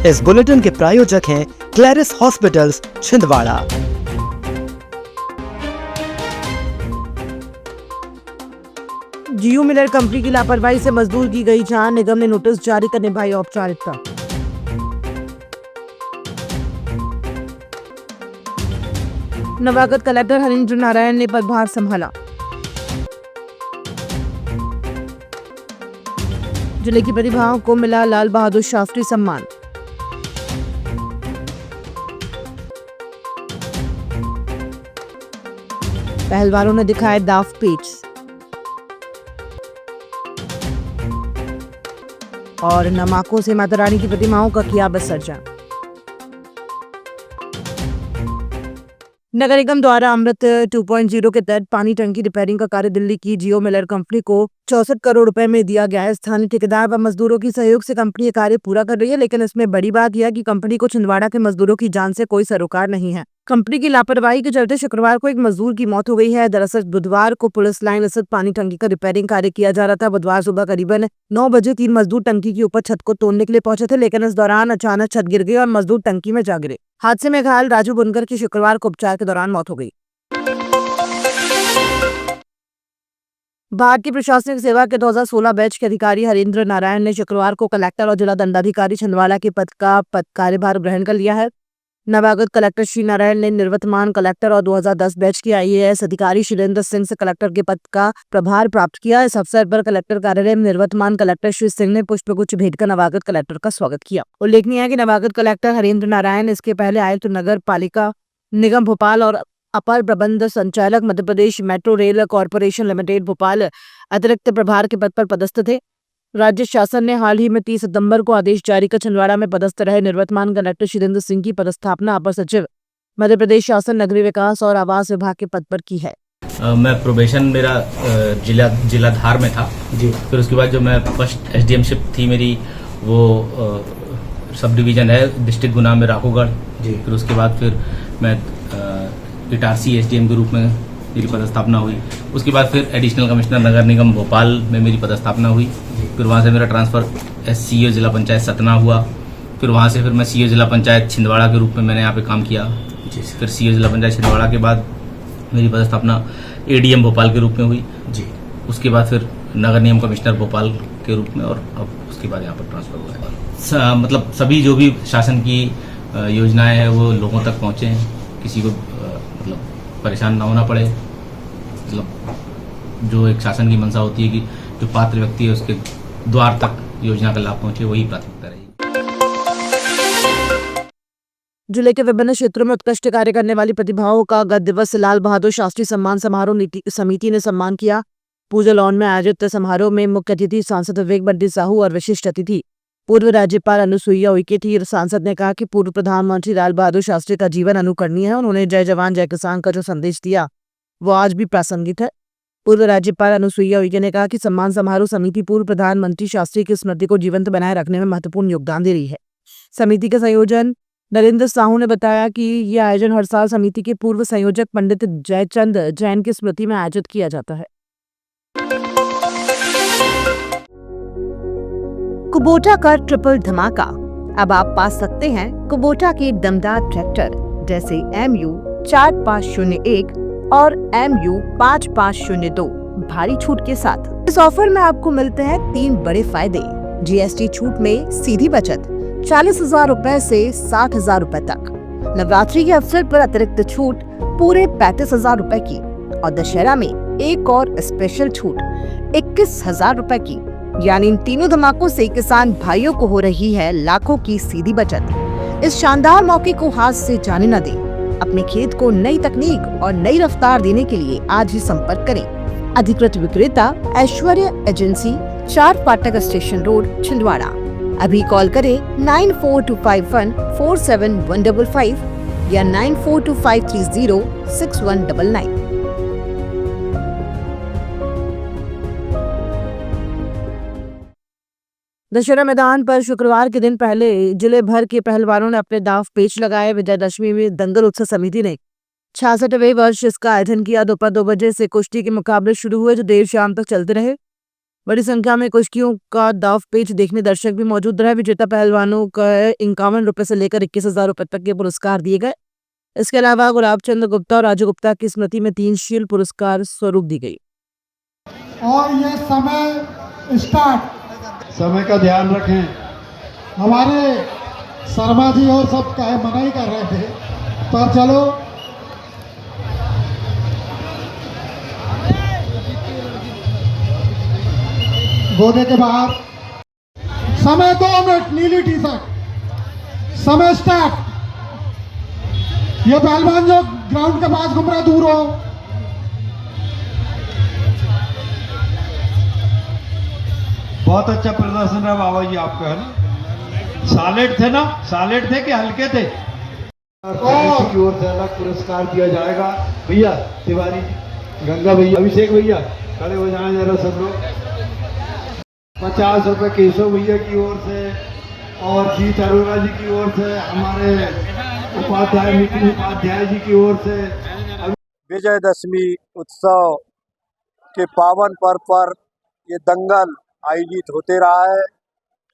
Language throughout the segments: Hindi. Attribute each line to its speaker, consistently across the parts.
Speaker 1: इस बुलेटिन के प्रायोजक हैं Claris hospitals Chhindwara.
Speaker 2: G U Miller company की लापरवाही से मजदूर की गई जान, निगम ने नोटिस जारी कर निभाई औपचारिकता। नवागत कलेक्टर हरीन्द्र नारायण ने पदभार संभाला। जिले की प्रतिभाओं को मिला लाल बहादुर शास्त्री सम्मान। पहलवानों ने दिखाए दाव पेच। और नमाकों से माता रानी की प्रतिमाओं का किया विसर्जन। नगर निगम द्वारा अमृत 2.0 के तहत पानी टंकी रिपेयरिंग का कार्य दिल्ली की जियो मिलर कंपनी को 64 करोड़ रुपए में दिया गया है। स्थानीय ठेकेदार व मजदूरों की सहयोग से कंपनी ये कार्य पूरा कर रही है, लेकिन इसमें बड़ी बात यह है कि कंपनी को छिंदवाड़ा के मजदूरों की जान से कोई सरोकार नहीं है। कंपनी की लापरवाही के चलते शुक्रवार को एक मजदूर की मौत हो गई है। दरअसल बुधवार को पुलिस लाइन स्थित पानी टंकी का रिपेयरिंग कार्य किया जा रहा था। बुधवार सुबह करीबन 9 बजे 3 मजदूर टंकी के ऊपर छत को तोड़ने के लिए पहुंचे थे, लेकिन इस दौरान अचानक छत गिर गई और मजदूर टंकी में जा गिरे। हादसे में घायल राजू बुनकर की शुक्रवार को उपचार के दौरान मौत हो गई। भारतीय प्रशासनिक सेवा के 2016 बैच के अधिकारी हरीन्द्र नारायण ने शुक्रवार को कलेक्टर और जिला दंडाधिकारी छिंदवाड़ा के पद कार्यभार ग्रहण कर लिया है। नवागत कलेक्टर श्री नारायण ने निवर्तमान कलेक्टर और 2010 बैच के IAS अधिकारी शिलेंद्र सिंह से कलेक्टर के पद का प्रभार प्राप्त किया। इस अवसर पर कलेक्टर कार्यालय में निवर्तमान कलेक्टर श्री सिंह ने पुष्पगुच्छ भेंट कर नवागत कलेक्टर का स्वागत किया। उल्लेखनीय है कि नवागत कलेक्टर हरीन्द्र नारायण इसके पहले आयुक्त नगर पालिका निगम भोपाल और अपर प्रबंध संचालक Madhya Pradesh metro rail corporation limited Bhopal अतिरिक्त प्रभार के पद पर पदस्थ थे। राज्य शासन ने हाल ही में 30 सितंबर को आदेश जारी कर छिंदवाड़ा में पदस्थ रहे निवर्तमान कलेक्टर शिलेंद्र सिंह की पदस्थापना अपर सचिव मध्य प्रदेश शासन नगरीय विकास और आवास विभाग के पद पर की है।
Speaker 3: मैं प्रोबेशन मेरा जिला धार में था जी। फिर उसके बाद जो मैं फर्स्ट SDMशिप थी मेरी, वो सब डिवीजन है डिस्ट्रिक्ट गुना में राघोगढ़ जी। फिर उसके बाद फिर मैं इटारसी SDM के रूप में मेरी पदस्थापना हुई। उसके बाद फिर एडिशनल कमिश्नर नगर निगम भोपाल में मेरी पदस्थापना हुई। फिर वहाँ से मेरा ट्रांसफर CO जिला पंचायत सतना हुआ। फिर वहाँ से फिर मैं CO जिला पंचायत छिंदवाड़ा के रूप में मैंने यहाँ पे काम किया। फिर CO जिला पंचायत छिंदवाड़ा के बाद मेरी पदस्थापना ADM भोपाल के रूप में हुई जी। उसके बाद फिर नगर निगम कमिश्नर भोपाल के रूप में, और अब उसके बाद यहाँ पर ट्रांसफर हुआ है। मतलब सभी जो भी शासन की योजनाएं हैं वो लोगों तक पहुँचे हैं, किसी को मतलब परेशान ना होना पड़े। मतलब जो एक शासन की मंशा होती है कि जो पात्र व्यक्ति है उसके द्वार तक योजना का लाभ पहुंचे, वही प्राथमिकता रहेगी।
Speaker 2: जिले के विभिन्न क्षेत्रों में उत्कृष्ट कार्य करने वाली प्रतिभाओं का गत दिवस लाल बहादुर शास्त्री सम्मान समारोह नीति समिति ने सम्मान किया। पूजा लॉन में आयोजित समारोह में मुख्य अतिथि सांसद विवेक बंटी साहू और विशिष्ट अतिथि पूर्व राज्यपाल अनुसुईया उइके थी। सांसद ने कहा कि पूर्व प्रधानमंत्री लाल बहादुर शास्त्री का जीवन अनुकरणीय है। उन्होंने जय जवान जय किसान का जो संदेश दिया वो आज भी प्रासंगिक है। पूर्व राज्यपाल अनुसुईया उइके ने कहा कि सम्मान समारोह समिति पूर्व प्रधानमंत्री शास्त्री की स्मृति को जीवंत बनाए रखने में महत्वपूर्ण योगदान दे रही है। समिति के संयोजन नरेंद्र साहू ने बताया कि यह आयोजन हर साल समिति के पूर्व संयोजक पंडित जयचंद जैन की स्मृति में आयोजित किया जाता है। कुबोटा का ट्रिपल धमाका, अब आप पा सकते हैं कुबोटा के दमदार ट्रैक्टर जैसे MU 4501 और MU 5502 भारी छूट के साथ। इस ऑफर में आपको मिलते हैं 3 बड़े फायदे। GST छूट में सीधी बचत 40,000 रुपए से 60,000 रुपए तक। नवरात्रि के अवसर पर अतिरिक्त छूट पूरे 35,000 रुपए की, और दशहरा में एक और स्पेशल छूट 21,000 रुपए की। यानी इन तीनों धमाकों से किसान भाइयों को हो रही है लाखों की सीधी बचत। इस शानदार मौके को हाथ से जाने न दें। अपने खेत को नई तकनीक और नई रफ्तार देने के लिए आज ही संपर्क करें। अधिकृत विक्रेता ऐश्वर्य एजेंसी, 4 फाटक स्टेशन रोड, छिंदवाड़ा। अभी कॉल करें 9425147155 या 9425306199। दशहरा मैदान पर शुक्रवार के दिन पहले जिले भर के पहलवानों ने अपने दाव पेच लगाए। विजयदशमी में दंगल उत्सव समिति ने 66वें वर्ष इसका आयोजन किया। दोपहर 2 बजे से कुश्ती के मुकाबले शुरू हुए जो देर शाम तक चलते रहे। बड़ी संख्या में कुश्तियों का दाव पेच देखने दर्शक भी मौजूद रहे। विजेता पहलवानों को 51 रुपए से लेकर 21,000 रुपए तक के पुरस्कार दिए गए। इसके अलावा गुलाब चंद गुप्ता और राजू गुप्ता की स्मृति में 3 शील्ड पुरस्कार स्वरूप दी गई।
Speaker 4: और ये समय स्टार्ट, समय का ध्यान रखें। हमारे शर्मा जी और सब का मना ही कर रहे थे, पर चलो गोदे के बाहर। समय 2 मिनट, नीली टी शर्ट, समय स्टार्ट। ये पहलवान जो ग्राउंड के पास घूम रहा, दूर हो।
Speaker 5: बहुत अच्छा प्रदर्शन रहा बाबा जी आपका, है ना? सालेट थे ना, सालेट थे कि हल्के थे?
Speaker 4: और
Speaker 5: की ओर से अलग पुरस्कार दिया जाएगा। भैया तिवारी, गंगा भैया, अभिषेक भैया खड़े हो जाए जरा सब लोग। 50 रुपए केशव भैया की ओर से और जीत अरोड़ा जी की ओर से, हमारे उपाध्याय मित्र उपाध्याय जी की ओर से।
Speaker 6: विजयदशमी उत्सव के पावन पर्व पर ये दंगल आयोजित होते रहा है।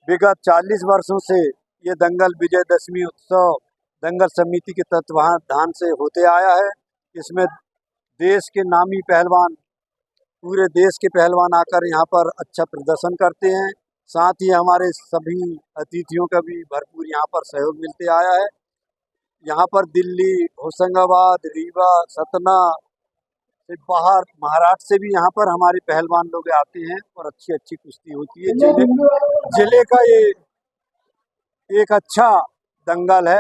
Speaker 6: विगत 40 वर्षों से ये दंगल विजयदशमी उत्सव दंगल समिति के तत्वाधान से होते आया है। इसमें देश के नामी पहलवान, पूरे देश के पहलवान आकर यहाँ पर अच्छा प्रदर्शन करते हैं। साथ ही हमारे सभी अतिथियों का भी भरपूर यहाँ पर सहयोग मिलते आया है। यहाँ पर दिल्ली, होशंगाबाद, रीवा, सतना से बाहर महाराष्ट्र से भी यहाँ पर हमारे पहलवान लोग आते हैं और अच्छी अच्छी कुश्ती होती है। जिले का ये एक अच्छा दंगल है।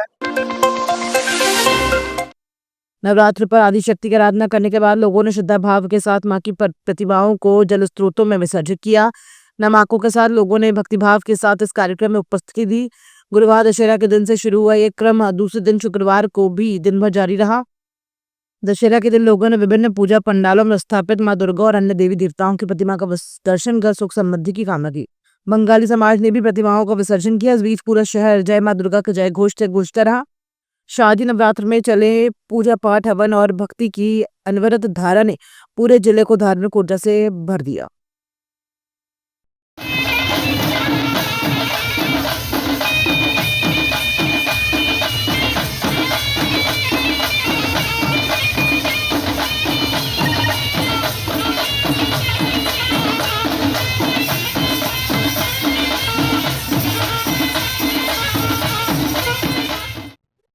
Speaker 2: नवरात्र पर आदिशक्ति की आराधना करने के बाद लोगों ने श्रद्धा भाव के साथ मां की प्रतिमाओं को जल स्रोतों में विसर्जित किया। नमाकों के साथ लोगों ने भक्तिभाव के साथ इस कार्यक्रम में उपस्थिति दी। गुरुवार दशहरा के दिन से शुरू हुआ ये क्रम दूसरे दिन शुक्रवार को भी दिन भर जारी रहा। दशहरा के दिन लोगों ने विभिन्न पूजा पंडालों में स्थापित मां दुर्गा और अन्य देवी देवताओं की प्रतिमा का दर्शन कर सुख समृद्धि की कामना की। बंगाली समाज ने भी प्रतिमाओं का विसर्जन किया। इस बीच पूरा शहर जय मां दुर्गा के जय घोष से गूंजता रहा। शादी नवरात्र में चले पूजा पाठ, हवन और भक्ति की अनवरत धारा ने पूरे जिले को धार्मिक ऊर्जा से भर दिया।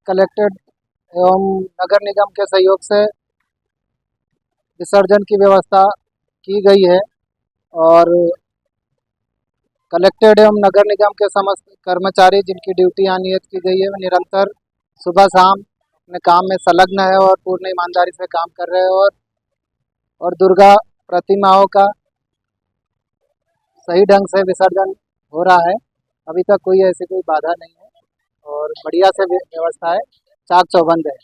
Speaker 7: कलेक्टेड एवं नगर निगम के सहयोग से विसर्जन की व्यवस्था की गई है और कलेक्टेड एवं नगर निगम के समस्त कर्मचारी जिनकी ड्यूटी यहाँ नियत की गई है वे निरंतर सुबह शाम अपने काम में संलग्न है और पूर्ण ईमानदारी से काम कर रहे हैं और दुर्गा प्रतिमाओं का सही ढंग से विसर्जन हो रहा है। अभी तक कोई ऐसी कोई बाधा नहीं है और बढ़िया से व्यवस्था है, चाक चौबंद है।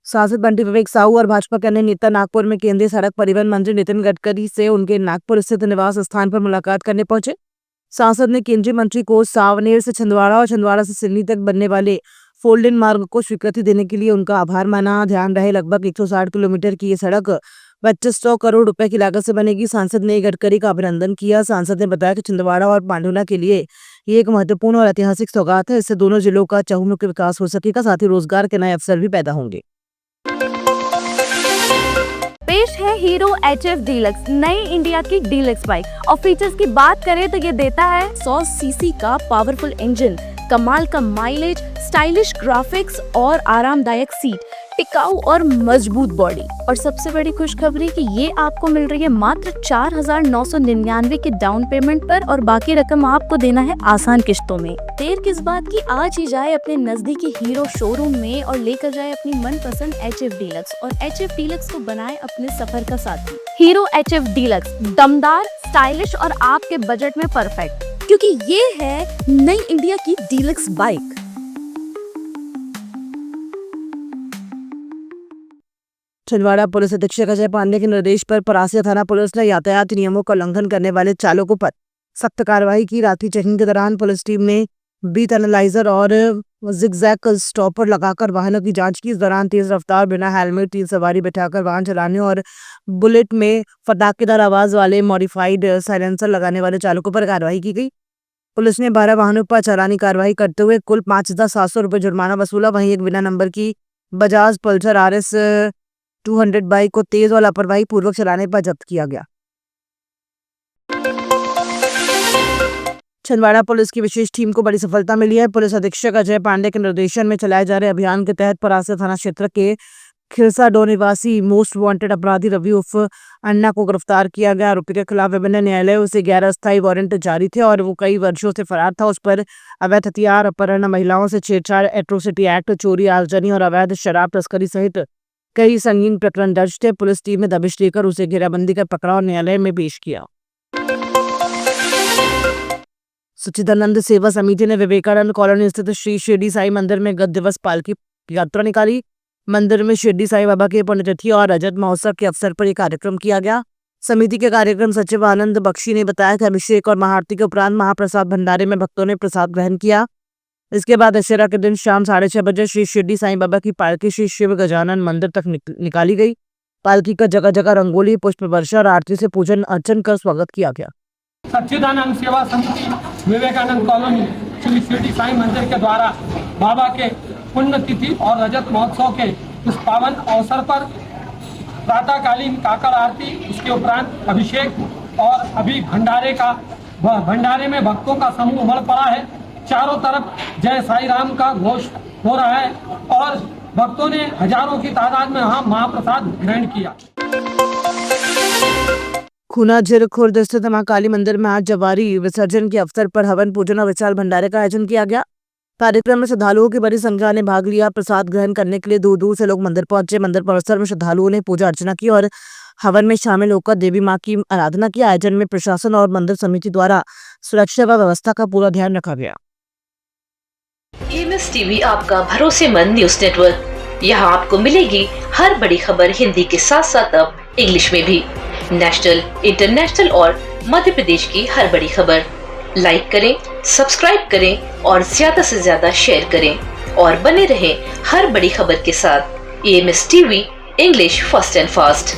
Speaker 2: सांसद बंटी विवेक साहू और भाजपा के अन्य नेता नागपुर में केंद्रीय सड़क परिवहन मंत्री नितिन गडकरी से उनके नागपुर स्थित निवास स्थान पर मुलाकात करने पहुंचे। सांसद ने केंद्रीय मंत्री को सावनेर से छिंदवाड़ा और छिंदवाड़ा से सिवनी तक बनने वाले फोल्ड-इन मार्ग को स्वीकृति देने के लिए उनका आभार माना। ध्यान रहे लगभग 160 किलोमीटर की ये सड़क 2500 करोड़ रुपए की लागत से बनेगी। सांसद ने गडकरी का अभिनंदन किया। सांसद ने बताया कि छिंदवाड़ा और पांडुला के लिए ये एक महत्वपूर्ण और ऐतिहासिक सौगात है। इससे दोनों जिलों का चहुमुखी विकास हो सकेगा, साथ ही रोजगार के नए अवसर भी पैदा होंगे।
Speaker 8: पेश है हीरो HF डीलक्स, नई इंडिया की डीलक्स बाइक। और फीचर्स की बात करें तो ये देता है 100 सीसी का पावरफुल इंजन, कमाल का माइलेज, स्टाइलिश ग्राफिक्स और आरामदायक सीट, टिकाऊ और मजबूत बॉडी। और सबसे बड़ी खुशखबरी कि ये आपको मिल रही है मात्र 4,999 के डाउन पेमेंट पर और बाकी रकम आपको देना है आसान किश्तों में। देर किस बात की, आज ही जाए अपने नजदीकी हीरो शोरूम में और लेकर जाए अपनी मनपसंद HF डीलक्स और HF डीलक्स को बनाए अपने सफर का साथी। हीरो HF डीलक्स, दमदार, स्टाइलिश और आपके बजट में परफेक्ट, क्योंकि ये है नई इंडिया की डीलक्स बाइक।
Speaker 2: छिंदवाड़ा पुलिस अधीक्षक अजय पांडे के निर्देश पर परासिया थाना पुलिस ने यातायात नियमों का उल्लंघन करने वाले चालकों पर सख्त कार्रवाई की। रात्रि चेकिंग के दौरान पुलिस टीम ने बीट एनालाइजर और जिगजैग स्टॉपर लगाकर वाहनों की जांच की। इस दौरान तेज रफ्तार, बिना हेलमेट, 3 सवारी बैठाकर वाहन चलाने और बुलेट में फटाकेदार आवाज वाले मॉडिफाइड साइलेंसर लगाने वाले चालकों पर कार्रवाई की गई। पुलिस ने 12 वाहनों पर चालानी कार्रवाई करते हुए कुल 5,700 रुपये जुर्माना वसूला। वहीं एक बिना नंबर की बजाज पल्सर RS 200 बाइक को तेज और लापरवाही पूर्वक चलाने पर जब्त किया गया। छिंदवाड़ा पुलिस की विशेष टीम को बड़ी सफलता मिली है। पुलिस अधीक्षक अजय पांडे के निर्देशन में चलाए जा रहे अभियान के तहत परासिया थाना क्षेत्र के खिरसाडो निवासी मोस्ट वांटेड अपराधी रवि उर्फ अन्ना को गिरफ्तार किया गया। आरोपी के खिलाफ विभिन्न न्यायालयों से 11 अस्थायी वारंट जारी थे और वो कई वर्षों से फरार था। उस पर अवैध हथियार, अपहरण, महिलाओं से छेड़छाड़, एट्रोसिटी एक्ट, चोरी, आगजनी और अवैध शराब तस्करी सहित कई संगीन प्रकरण दर्ज थे। पुलिस टीम ने दबिश देकर उसे घेराबंदी कर पकड़ा और न्यायालय में पेश किया। सच्चिदानंद सेवा समिति ने विवेकानंद कॉलोनी स्थित श्री शिरडी साई मंदिर में गत दिवस पालकी यात्रा निकाली। मंदिर में शिरडी साई बाबा की पुण्यतिथि और रजत महोत्सव के अवसर पर यह कार्यक्रम किया गया। समिति के कार्यक्रम सचिव आनंद बख्शी ने बताया कि अभिषेक और महाआरती के उपरांत महाप्रसाद भंडारे में भक्तों ने प्रसाद ग्रहण किया। इसके बाद दशहरा के दिन शाम 6:30 बजे श्री शिरडी साई बाबा की पालकी श्री शिव गजानन मंदिर तक निकाली गई। पालकी का जगह जगह रंगोली, पुष्प वर्षा और आरती से पूजन अर्चन कर स्वागत किया गया।
Speaker 9: सच्चिदानंद सेवा समिति विवेकानंद कॉलोनी श्री शिरडी साई मंदिर के द्वारा बाबा के पुण्यतिथि और रजत महोत्सव के इस पावन अवसर पर प्रातःकालीन काकड़ आरती, उसके उपरांत अभिषेक और अभी भंडारे में भक्तों का समूह उमड़ पड़ा है। चारों तरफ जय साई राम का घोष हो रहा है और भक्तों ने हजारों की तादाद में वहाँ महाप्रसाद ग्रहण किया।
Speaker 2: खूनाझिर खुर्द स्थित महाकाली मंदिर में आज जवारी विसर्जन के अवसर पर हवन, पूजन और विशाल भंडारे का आयोजन किया गया। कार्यक्रम में श्रद्धालुओं की बड़ी संख्या ने भाग लिया। प्रसाद ग्रहण करने के लिए दूर दूर से लोग मंदिर पहुंचे। मंदिर परिसर में श्रद्धालुओं ने पूजा अर्चना की और हवन में शामिल होकर देवी मां की आराधना की। आयोजन में प्रशासन और मंदिर समिति द्वारा सुरक्षा व व्यवस्था का पूरा ध्यान रखा गया।
Speaker 10: EMS TV आपका भरोसेमंद न्यूज नेटवर्क। यहाँ आपको मिलेगी हर बड़ी खबर हिंदी के साथ साथ अब इंग्लिश में भी। नेशनल, इंटरनेशनल और मध्य प्रदेश की हर बड़ी खबर लाइक करें, सब्सक्राइब करें और ज्यादा से ज्यादा शेयर करें और बने रहें हर बड़ी खबर के साथ। EMS TV English first and fast.